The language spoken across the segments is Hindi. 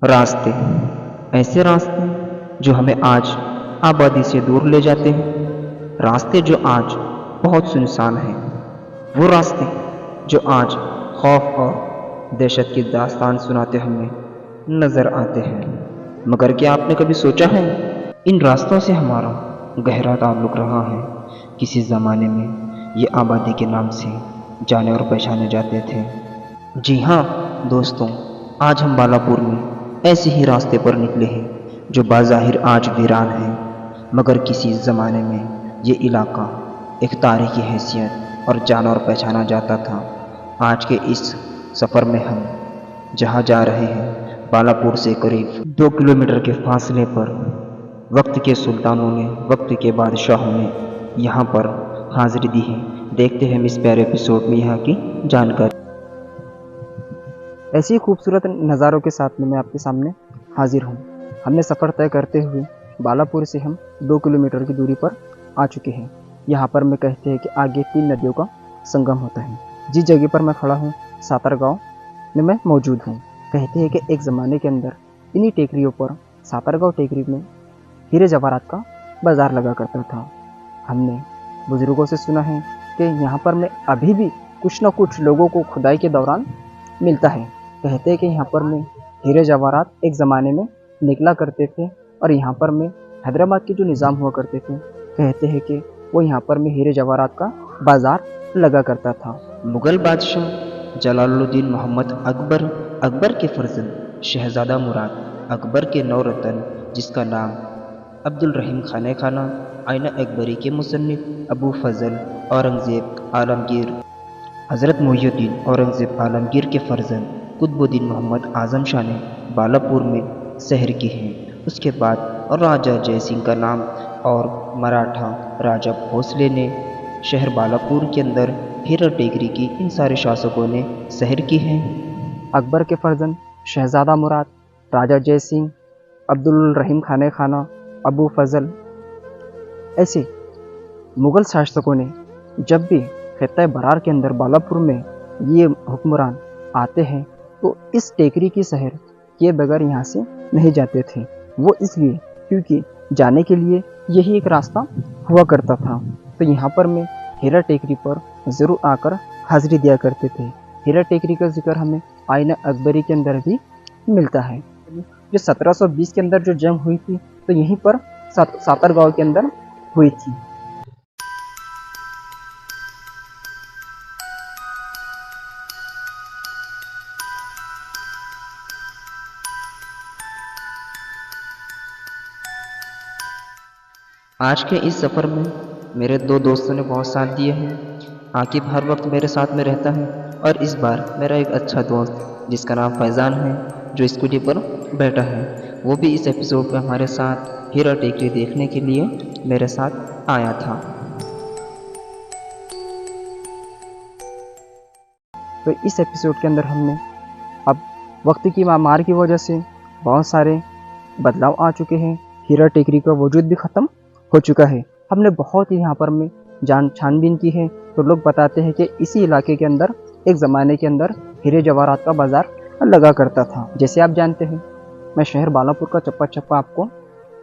रास्ते, ऐसे रास्ते जो हमें आज आबादी से दूर ले जाते हैं, रास्ते जो आज बहुत सुनसान हैं, वो रास्ते जो आज खौफ और दहशत की दास्तान सुनाते हमें नज़र आते हैं। मगर क्या आपने कभी सोचा है, इन रास्तों से हमारा गहरा ताल्लुक़ रहा है। किसी ज़माने में ये आबादी के नाम से जाने और पहचाने जाते थे। जी हाँ दोस्तों, आज हम बालापुर में ऐसे ही रास्ते पर निकले हैं जो बाज़ाहिर आज वीरान है, मगर किसी ज़माने में ये इलाका एक तारीख़ी हैसियत और जाना और पहचाना जाता था। आज के इस सफ़र में हम जहाँ जा रहे हैं, बालापुर से करीब 2 किलोमीटर के फासले पर वक्त के सुल्तानों ने, वक्त के बादशाहों ने यहाँ पर हाज़िरी दी है। देखते हैं हम इस प्यारे एपिसोड में यहाँ की जानकारी। ऐसी ही खूबसूरत नज़ारों के साथ में मैं आपके सामने हाजिर हूँ। हमने सफ़र तय करते हुए बालापुर से हम 2 किलोमीटर की दूरी पर आ चुके हैं। यहाँ पर मैं कहते हैं कि आगे 3 नदियों का संगम होता है। जिस जगह पर मैं खड़ा हूँ, सातर गाँव में मैं मौजूद हूँ। कहते हैं कि एक ज़माने के अंदर इन्हीं टेकरियों पर, सातर गाँव टेकरी में हीरे जवाहरात का बाज़ार लगा करता था। हमने बुज़ुर्गों से सुना है कि यहाँ पर में अभी भी कुछ न कुछ लोगों को खुदाई के दौरान मिलता है। कहते हैं कि यहाँ पर में हीरे जवाहरात एक ज़माने में निकला करते थे और यहाँ पर में हैदराबाद के जो निज़ाम हुआ करते थे, कहते हैं कि वो यहाँ पर में हीरे जवाहरात का बाज़ार लगा करता था। मुग़ल बादशाह जलालुद्दीन मोहम्मद अकबर के फर्जंद शहज़ादा मुराद अकबर के नौरतन, जिसका नाम अब्दुल रहीम खाने खाना, आइना अकबरी के मुसन्निफ अबू फजल औरंगज़ेब आलमगीर, हज़रत मुहियुद्दीन औरंगज़ेब आलमगीर के फर्जंद कुतुबुद्दीन मोहम्मद आज़म शाह ने बालापुर में सहर की है। उसके बाद राजा जय सिंह का नाम और मराठा राजा भोसले ने शहर बालापुर के अंदर हीरा टेकरी की इन सारे शासकों ने सहर की है। अकबर के फर्जंद शहज़ादा मुराद, राजा जय सिंह, अब्दुल रहीम खाने खाना, अबू फजल, ऐसे मुग़ल शासकों ने जब भी खित्ता बरार के अंदर बालापुर में ये हुक्मरान आते हैं तो इस टेकरी की सहर किए बगैर यहाँ से नहीं जाते थे। वो इसलिए क्योंकि जाने के लिए यही एक रास्ता हुआ करता था। तो यहाँ पर मैं हीरा टेकरी पर ज़रूर आकर हाज़िरी दिया करते थे। हीरा टेकरी का जिक्र हमें आइना अकबरी के अंदर भी मिलता है। जो 1720 के अंदर जो जंग हुई थी तो यहीं पर सातर गाँव के अंदर हुई थी। आज के इस सफ़र में मेरे 2 दोस्तों ने बहुत साथ दिए हैं। आकिब हर वक्त मेरे साथ में रहता है और इस बार मेरा एक अच्छा दोस्त जिसका नाम फैज़ान है, जो स्कूटी पर बैठा है, वो भी इस एपिसोड में हमारे साथ हीरा टेकरी देखने के लिए मेरे साथ आया था। तो इस एपिसोड के अंदर हमने अब वक्त की मार की वजह से बहुत सारे बदलाव आ चुके हैं। हीरा टेकरी का वजूद भी ख़त्म हो चुका है। हमने बहुत ही यहाँ पर में छानबीन की है तो लोग बताते हैं कि इसी इलाके के अंदर एक ज़माने के अंदर हीरे जवाहरात का बाज़ार लगा करता था। जैसे आप जानते हैं, मैं शहर बालापुर का चप्पा चप्पा आपको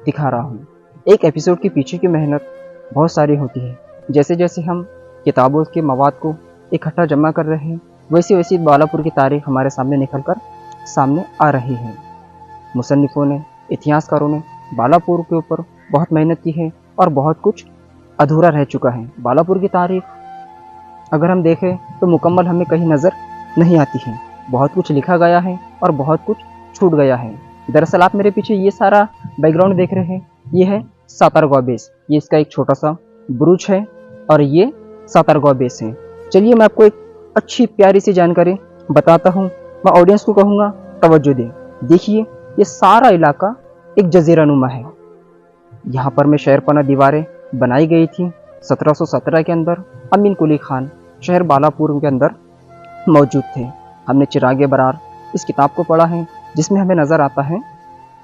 दिखा रहा हूँ। एक एपिसोड के पीछे की मेहनत बहुत सारी होती है। जैसे जैसे हम किताबों के मवाद को इकट्ठा जमा कर रहे हैं, वैसी वैसी बालापुर की तारीख हमारे सामने निकल कर सामने आ रही है। मुसन्निफ़ों ने, इतिहासकारों ने बालापुर के ऊपर बहुत मेहनत की है और बहुत कुछ अधूरा रह चुका है। बालापुर की तारीख अगर हम देखें तो मुकम्मल हमें कहीं नज़र नहीं आती है। बहुत कुछ लिखा गया है और बहुत कुछ छूट गया है। दरअसल आप मेरे पीछे ये सारा बैकग्राउंड देख रहे हैं, ये है सातरगाँव बेस। ये इसका एक छोटा सा ब्रुज है और ये सातरगाँव बेस है। चलिए मैं आपको एक अच्छी प्यारी सी जानकारी बताता हूँ। मैं ऑडियंस को कहूँगा तवज्जो दें। देखिए ये सारा इलाका एक जजीरा नुमा है। यहाँ पर में शहरपना दीवारें बनाई गई थी 1717 के अंदर। अमीन कुली खान शहर बालापुर के अंदर मौजूद थे। हमने चिरागे बरार इस किताब को पढ़ा है, जिसमें हमें नज़र आता है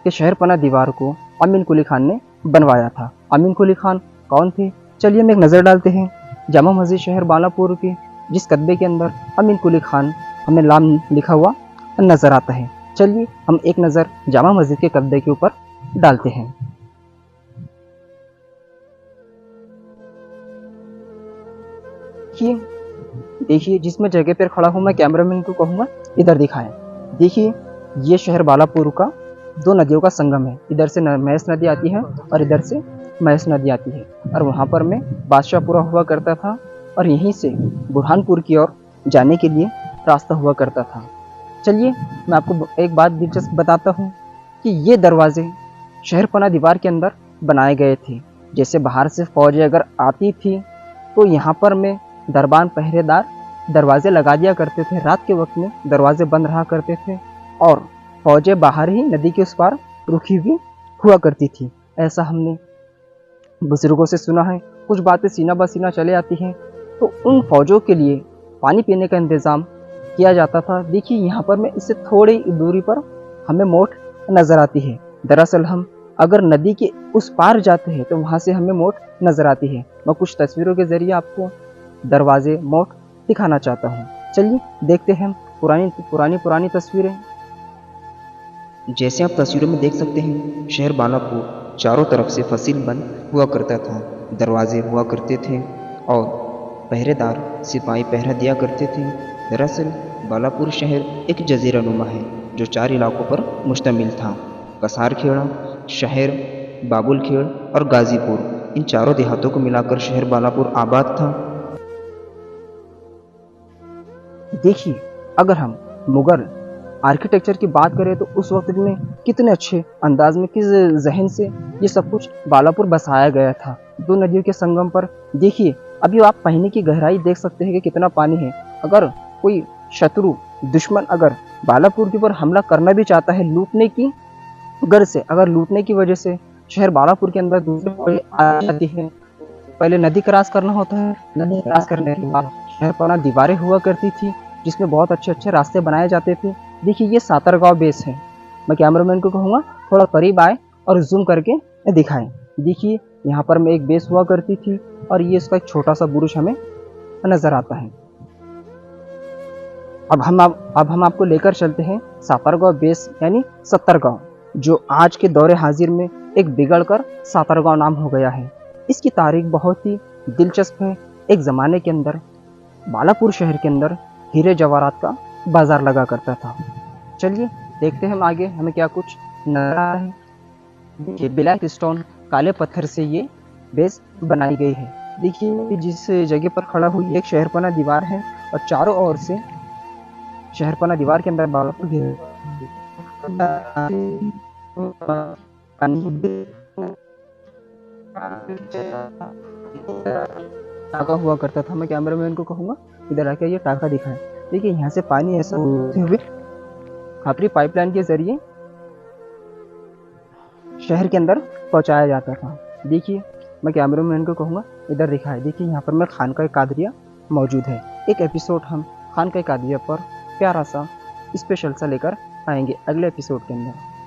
कि शहरपना दीवार को अमीन कुली खान ने बनवाया था। अमीन कुली खान कौन थे? चलिए हम एक नज़र डालते हैं जामा मस्जिद शहर बालापुर की, जिस कस्बे के अंदर अमीन कुली खान हमें नाम लिखा हुआ नज़र आता है। चलिए हम एक नज़र जामा मस्जिद के कस्बे के ऊपर डालते हैं। देखिए जिसमें जगह पर खड़ा हूँ मैं कैमरामैन को कहूँगा इधर दिखाएं। देखिए ये शहर बालापुर का दो नदियों का संगम है। इधर से महेश नदी आती है और इधर से महेश नदी आती है, और वहाँ पर में बादशाहपुरा हुआ करता था, और यहीं से बुरहानपुर की ओर जाने के लिए रास्ता हुआ करता था। चलिए मैं आपको एक बात दिलचस्प बताता हूँ कि ये दरवाजे शहरपना दीवार के अंदर बनाए गए थे। जैसे बाहर से फौजें अगर आती थी तो यहाँ पर में दरबान पहरेदार दरवाजे लगा दिया करते थे। रात के वक्त में दरवाजे बंद रहा करते थे और फौजें बाहर ही नदी के उस पार रुकी हुई हुआ करती थी। ऐसा हमने बुजुर्गों से सुना है। कुछ बातें सीना ब सीना चले आती हैं। तो उन फौजों के लिए पानी पीने का इंतज़ाम किया जाता था। देखिए यहाँ पर मैं इससे थोड़ी दूरी पर हमें मोट नज़र आती है। दरअसल हम अगर नदी के उस पार जाते हैं तो वहाँ से हमें मोट नज़र आती है। मैं कुछ तस्वीरों के ज़रिए आपको दरवाजे मोट दिखाना चाहता हूँ। चलिए देखते हैं पुरानी तस्वीरें। जैसे आप तस्वीरों में देख सकते हैं, शहर बालापुर चारों तरफ से फसील बंद हुआ करता था। दरवाजे हुआ करते थे और पहरेदार सिपाही पहरा दिया करते थे। दरअसल बालापुर शहर एक जजीरा नुमा है जो 4 इलाकों पर मुश्तमिल था। कसार खेड़ा, शहर बाबुल खेड़ और गाजीपुर, इन चारों देहातों को मिलाकर शहर बालापुर आबाद था। देखिए अगर हम मुगल आर्किटेक्चर की बात करें तो उस वक्त में कितने अच्छे अंदाज में, किस जहन से ये सब कुछ बालापुर बसाया गया था। दो नदियों के संगम पर देखिए अभी आप पानी की गहराई देख सकते हैं कि कितना पानी है। अगर कोई शत्रु दुश्मन अगर बालापुर के ऊपर हमला करना भी चाहता है लूटने की गर्ज से, अगर लूटने की वजह से शहर बालापुर के अंदर दूसरे आ जाती है, पहले नदी क्रॉस करना होता है। नदी क्रॉस करने के बाद शहरपना दीवारें हुआ करती थी जिसमें बहुत अच्छे रास्ते बनाए जाते थे। देखिए ये सातरगांव बेस है। मैं कैमरामैन को कहूँगा थोड़ा करीब आए और जूम करके दिखाएं। देखिए यहाँ पर मैं एक बेस हुआ करती थी और ये इसका एक छोटा सा बुरुज हमें नजर आता है। अब हम आपको लेकर चलते हैं सातरगांव बेस यानी सत्तरगांव, जो आज के दौरे हाजिर में एक बिगड़कर सातरगांव नाम हो गया है। इसकी तारीख बहुत ही दिलचस्प है। एक ज़माने के अंदर बालापुर शहर के अंदर हीरे जवाहरात का बाजार लगा करता था। चलिए देखते हैं हम आगे हमें क्या कुछ नजर आ रहा है। ये ब्लैक स्टोन काले पत्थर से ये बेस बनाई गई है। देखिए जिस जगह पर खड़ा हुई एक शहरपना दीवार है और चारों ओर से शहरपना दीवार के अंदर बालापुर टाका हुआ करता था। मैं कैमरामैन को कहूँगा इधर आके ये टाका दिखाएं। देखिए यहाँ से पानी ऐसा होते हुए खापरी पाइपलाइन के जरिए शहर के अंदर पहुँचाया जाता था। देखिए मैं कैमरामैन को कहूँगा इधर दिखाएं। देखिए यहाँ पर मैं खानका कादरिया मौजूद है। एक एपिसोड हम खानका कादरिया पर प्यारा सा स्पेशल सा लेकर आएंगे अगले एपिसोड के अंदर।